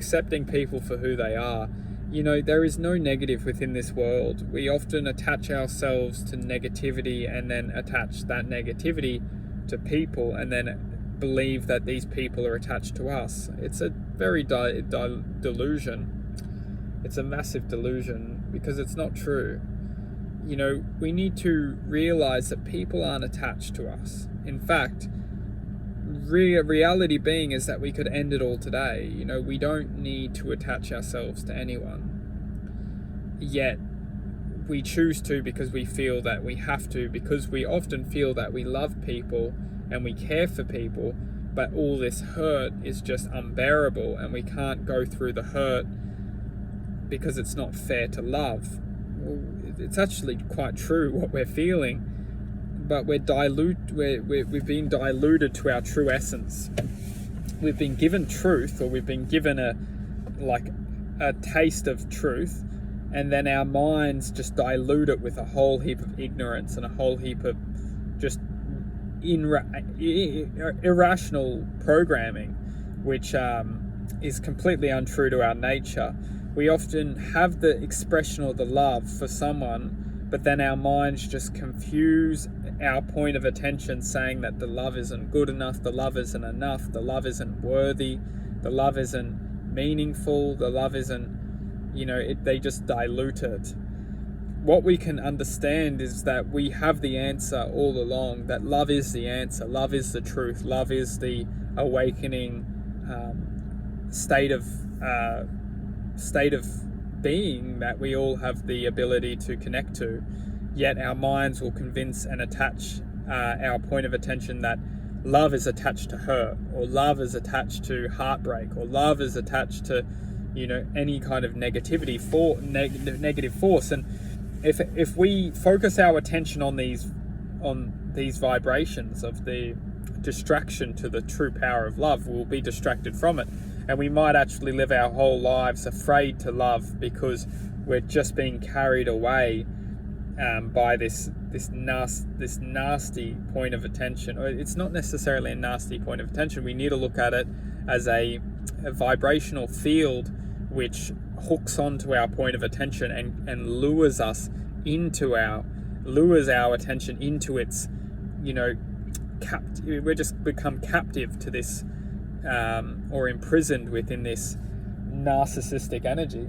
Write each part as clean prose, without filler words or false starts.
accepting people for who they are. There is no negative within this world. We often attach ourselves to negativity and then attach that negativity to people and then believe that these people are attached to us. It's a very delusion. It's a massive delusion because it's not true. We need to realize that people aren't attached to us. In fact, reality being is that we could end it all today. We don't need to attach ourselves to anyone. Yet, we choose to because we feel that we have to, because we often feel that we love people and we care for people, but all this hurt is just unbearable and we can't go through the hurt because it's not fair to love. Well, it's actually quite true what we're feeling, but we've been diluted to our true essence. We've been given truth, or we've been given a taste of truth, and then our minds just dilute it with a whole heap of ignorance and a whole heap of just irrational programming, which is completely untrue to our nature. We often have the expression or the love for someone, but then our minds just confuse our point of attention, saying that the love isn't good enough, the love isn't enough, the love isn't worthy, the love isn't meaningful, the love isn't, they just dilute it. What we can understand is that we have the answer all along, that love is the answer, love is the truth, love is the awakening state of being that we all have the ability to connect to. Yet our minds will convince and attach our point of attention that love is attached to hurt, or love is attached to heartbreak, or love is attached to any kind of negativity negative force. And if we focus our attention on these vibrations of the distraction to the true power of love, we'll be distracted from it. And we might actually live our whole lives afraid to love because we're just being carried away by this nasty point of attention. It's not necessarily a nasty point of attention. We need to look at it as a vibrational field which hooks onto our point of attention and lures our attention into its, we're just become captive to this, or imprisoned within this narcissistic energy.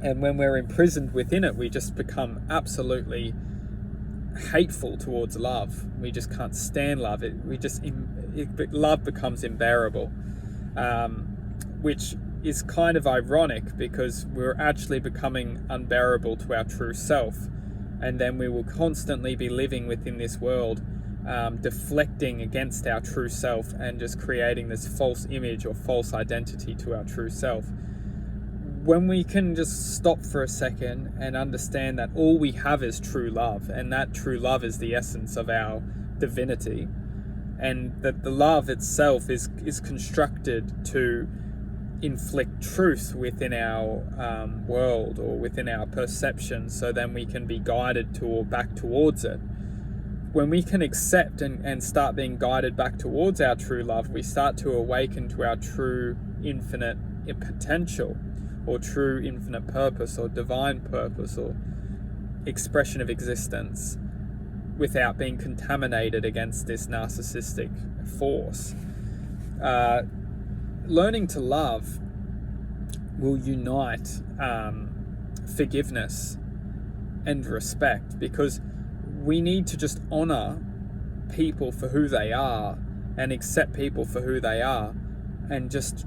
And when we're imprisoned within it, we just become absolutely hateful towards love. We just can't stand love. Love becomes unbearable, which is kind of ironic because we're actually becoming unbearable to our true self. And then we will constantly be living within this world, deflecting against our true self and just creating this false image or false identity to our true self. When we can just stop for a second and understand that all we have is true love, and that true love is the essence of our divinity, and that the love itself is constructed to inflict truth within our world or within our perception, so then we can be guided to or back towards it. When we can accept and start being guided back towards our true love, we start to awaken to our true infinite potential, or true infinite purpose, or divine purpose, or expression of existence, without being contaminated against this narcissistic force. Learning to love will unite forgiveness and respect, because we need to just honor people for who they are and accept people for who they are and just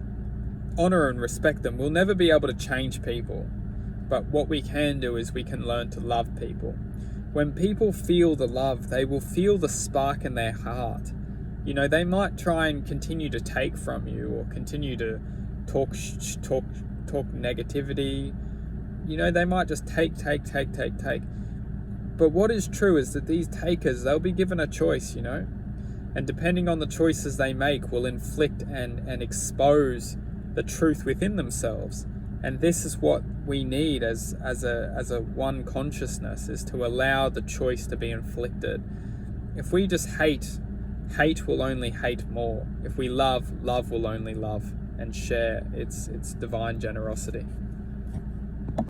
honor and respect them. We'll never be able to change people, but what we can do is we can learn to love people. When people feel the love, they will feel the spark in their heart. They might try and continue to take from you or continue to talk negativity. They might just take. But what is true is that these takers, they'll be given a choice, and depending on the choices they make will inflict and expose the truth within themselves. And this is what we need as a one consciousness, is to allow the choice to be inflicted. If we just hate will only hate more. If we love will only love. and share its divine generosity.